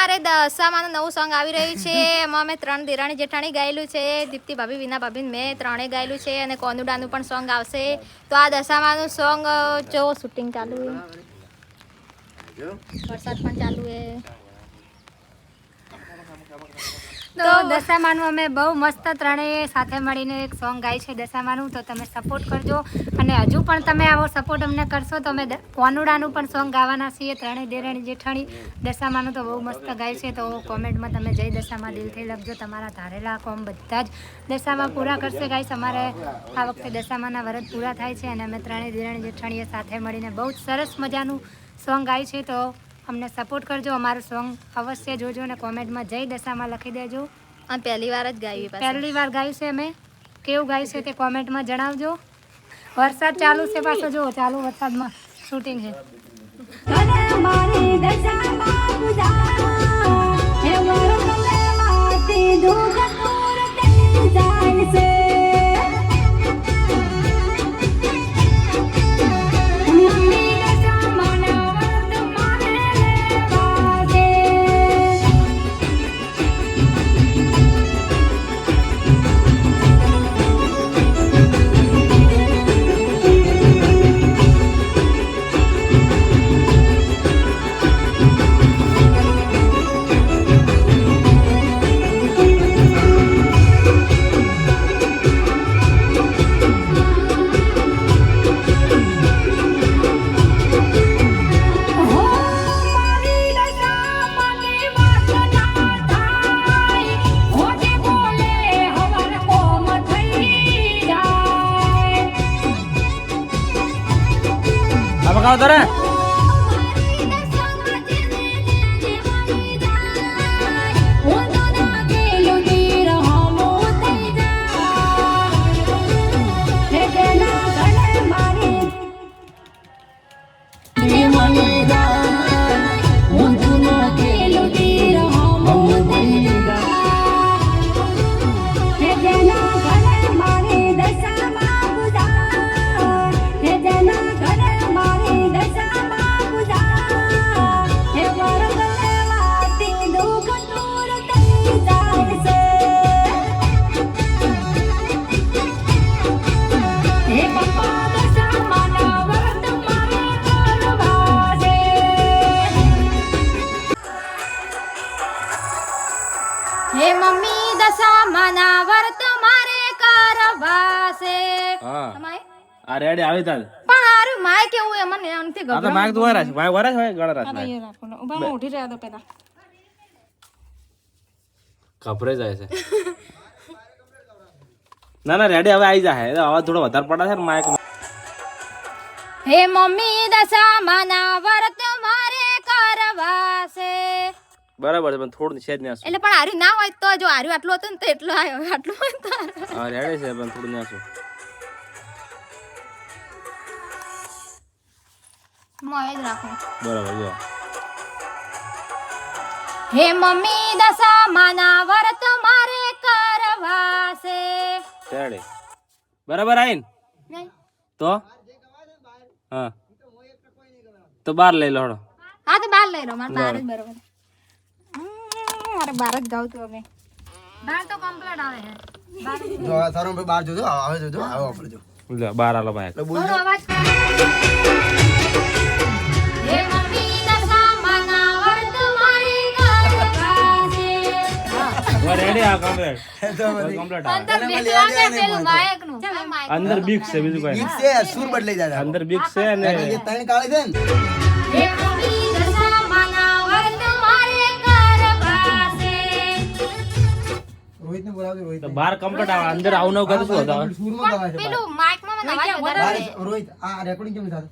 અમારે દશામાનું નવું સોંગ આવી રહ્યું છે. એમાં અમે 3 દેરાણી જેઠાણી ગાયેલું છે. દીપ્તિ ભાભી, વિના ભાભી, મેં ત્રણેય ગાયેલું છે. અને કોનુડાનું પણ સોંગ આવશે. તો આ દશામાનું સોંગ જો શૂટિંગ ચાલુ છે, વરસાદ પણ ચાલુ છે. તો દશામાનું અમે બહુ મસ્ત ત્રણેય સાથે મળીને એક સોંગ ગાય છે દશામાનું. તો તમે સપોર્ટ કરજો અને હજુ પણ તમે આવો સપોર્ટ અમને કરશો તો અમે કોનુડાનું પણ સોંગ ગાવાના છીએ. ત્રણેય દેરાણી જેઠાણી દશામાનું તો બહુ મસ્ત ગાય છે. તો કોમેન્ટમાં તમે જય દશામાં દિલથી લખજો. તમારા ધારેલા કોમ બધા જ દશામાં પૂરા કરશે ગાઈસ. અમારે આ વખતે દશામાના વ્રત પૂરા થાય છે અને અમે ત્રણેય દેરાણી જેઠાણીએ સાથે મળીને બહુ જ સરસ મજાનું સોંગ ગાય છે. તો અમને સપોર્ટ કરજો. અમારું સોંગ અવશ્ય જોજો અને કોમેન્ટમાં જય દશામાં લખી દેજો. આ પહેલી વાર જ ગાયું, પહેલી વાર ગાયું છે અમે. કેવું ગાયું છે તે કોમેન્ટમાં જણાવજો. વરસાદ ચાલુ છે પાછો, જો ચાલુ વરસાદમાં શૂટિંગ છે. Kau tahu? હે મમ્મી દશામાના વ્રત મારે કરવા છે. હા આ રેડી આવી તાલ પણ હારું માય કેવું એ મને અંતે આ તો માગ તો વરાસ ભાઈ વરાસ હોય ગળા રાસ ગભરાઈ રાખો ને ઉભા ઉઠી રહ્યા તો પેલા ખબરે જાય છે. ના ના રેડી હવે આવી જાય. અવાજ થોડો વધારે પડે છે ને માઇક. હે મમ્મી દશામાના વ્રત મારે કરવા છે. બરાબર છે પણ થોડું છે જ ને આસું. એટલે પણ હારું ના હોય તો જો હારું આટલું હતું ને તો એટલું આવ્યો, આટલું હોય તો હા રેડી છે પણ થોડું ને આસું. મોય જ રાખો. બરાબર જો. હે મમ્મી દશામાના વ્રત મારે કરવા છે. રેડી બરાબર આઈન નહીં તો હા તો બાર લઈ લો હળો. હા તો બાર લઈ લો, મારે બાર જ બરોબર. મારે બાર જ ગાવ તું હવે. બાર તો કમ્પ્લીટ આવે છે. જો તારો ભાઈ બાર જોજો આવે જોજો આવો આપણે જો લે બાર આલો ભાઈ. બોલો અવાજ. હે મમ્મી દશામાના વ્રત મારે કરવા છે. વા રેડી આ કમ્પ્લીટ કમ્પ્લીટ આ અંદર બીક લાગે પેલું માયક નું. અંદર બીક છે બીજું કઈ ઈ નહીં. છે સુર બદલાઈ જાય અંદર બીક છે ને એ ત્રણ કાળી છે ને હે મમ્મી દશામાના વ્રત મારે કરવા છે. રોહિત ને બોલાવજો રોહિત તો બાર કમ્પ્લીટ આવે અંદર આવું નવું કરું શું હતા સુરમાં ગવાય છે પેલું માઇક માં મને અવાજ વધારે આવે. રોહિત આ રેકોર્ડિંગ કેમ થાય